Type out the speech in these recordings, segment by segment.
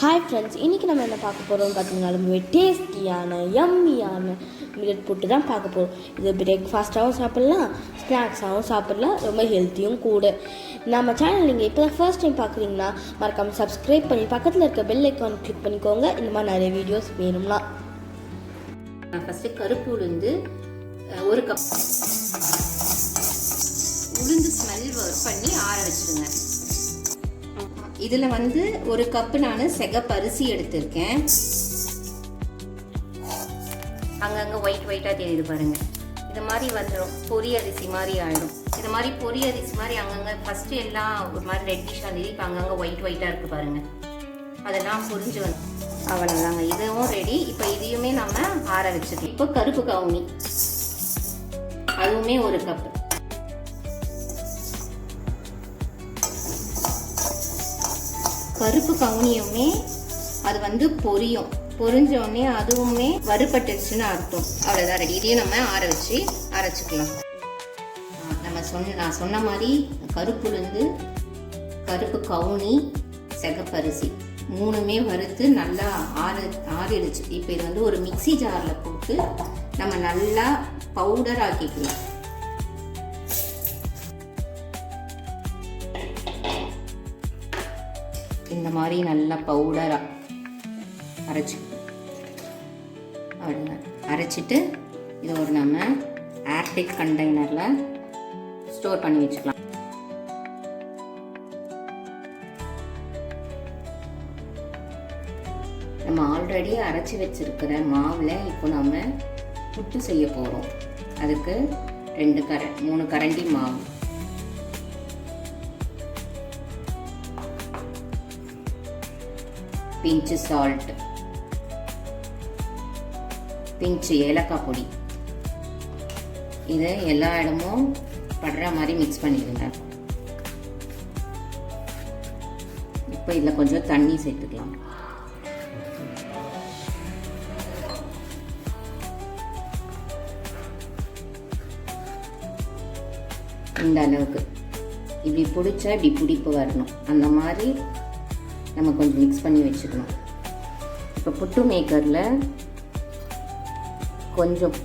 Hi friends, இன்றைக்கி நம்ம என்ன பார்க்க போகிறோம்னு பார்த்தீங்கன்னா ரொம்பவே டேஸ்டியான யம்மியான மில்லட் புட்டு தான் பார்க்க போகிறோம். இது பிரேக்ஃபாஸ்ட்டாகவும் சாப்பிட்லாம், ஸ்நாக்ஸாகவும் சாப்பிட்லாம், ரொம்ப ஹெல்த்தியும் கூட. நம்ம சேனல் நீங்கள் இப்போ தான் ஃபர்ஸ்ட் டைம் பார்க்குறீங்கன்னா மறக்காமல் சப்ஸ்கிரைப் பண்ணி பக்கத்தில் இருக்க பெல் ஐக்கான் கிளிக் பண்ணிக்கோங்க. இந்த மாதிரி நிறைய வீடியோஸ் வேணும்னா. நான் ஃபஸ்ட்டு கருப்பு உளுந்து ஒரு கப் உளுந்து ஸ்மெல் ஒர்க் பண்ணி ஆற வச்சுருங்க. இதில் ஒரு கப்பு நான் செகப்பரிசி எடுத்திருக்கேன். அங்கங்கே ஒயிட்டாக தெரியுது பாருங்கள். இது மாதிரி வந்துடும், பொரி அரிசி மாதிரி ஆகிடும். இது மாதிரி பொரி அரிசி மாதிரி அங்கங்கே ஃபஸ்ட்டு எல்லாம் ஒரு மாதிரி ரெட்டிஷாக இருந்தது, இப்போ அங்கங்கே ஒயிட்டாக இருக்குது பாருங்கள். அதெல்லாம் புரிஞ்சு வந்து அவ்வளோதாங்க. இதுவும் ரெடி. இப்போ இதையுமே நம்ம ஆற வச்சுக்கலாம். இப்போ கருப்பு கவுனி அதுவுமே ஒரு கப்பு. கருப்பு கவுனியுமே அது பொரிஞ்சோடனே அதுவுமே வறுபட்டுச்சுன்னு அர்த்தம். அவ்வளோதான், ரெடி. இதையும் நம்ம ஆற வச்சு அரைச்சிக்கலாம். நான் சொன்ன மாதிரி கருப்புலேருந்து கருப்பு கவுனி செகப்பரிசி மூணுமே வறுத்து நல்லா ஆறிடுச்சு. இப்போ இது ஒரு மிக்சி ஜாரில் போட்டு நம்ம நல்லா பவுடர் ஆக்கிக்கலாம். இந்த மாதிரி நல்லா பவுடராக அரைச்சிட்டு இது நம்ம ஏர்டைட் கண்டெய்னரில் ஸ்டோர் பண்ணி வச்சுக்கலாம். நம்ம ஆல்ரெடி அரைச்சி வச்சிருக்கிற மாவில் இப்போ நம்ம புட்டு செய்ய போகிறோம். அதுக்கு 3 கரண்டி மாவு, பிஞ்சு சால்ட், பிஞ்சு ஏலக்காய் பொடி, இதை எல்லா இடமும் படுற மாதிரி மிக்ஸ் பண்ணிடுங்க. இப்போ இதில் கொஞ்சம் தண்ணி சேர்த்துக்கலாம். இந்த அளவுக்கு இப்படி பிடிச்சா இப்படி பிடிப்பு வரணும். அந்த மாதிரி நம்ம கொஞ்சம் மிக்ஸ் பண்ணி வச்சுக்கணும். இப்போ புட்டு மேக்கரில் கொஞ்சம்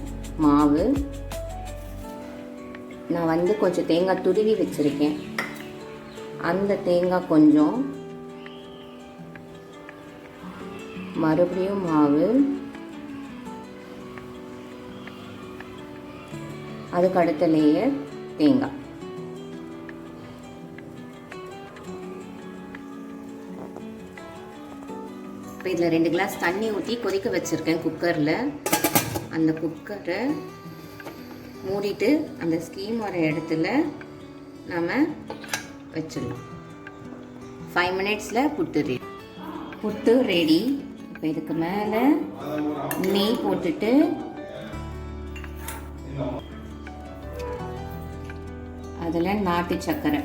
மாவு, நான் கொஞ்சம் தேங்காய் துருவி வச்சுருக்கேன். அந்த தேங்காய் கொஞ்சம், மறுபடியும் மாவு, அதுக்கு அடுத்த லேயர் தேங்காய். இப்போ இதில் 2 கிளாஸ் தண்ணி ஊற்றி கொதிக்க வச்சுருக்கேன் குக்கரில். அந்த குக்கரை மூடிட்டு அந்த ஸ்டீம் வர இடத்துல நாம் வச்சிடலாம். 5 மினிட்ஸில் புட்டு ரெடி. இப்போ இதுக்கு மேலே நெய் போட்டுட்டு அதில் நாட்டு சர்க்கரை,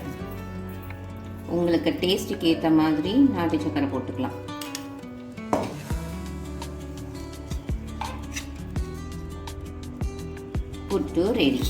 உங்களுக்கு டேஸ்ட்டுக்கு ஏற்ற மாதிரி நாட்டு சர்க்கரை போட்டுக்கலாம். புட்டு ரெடி.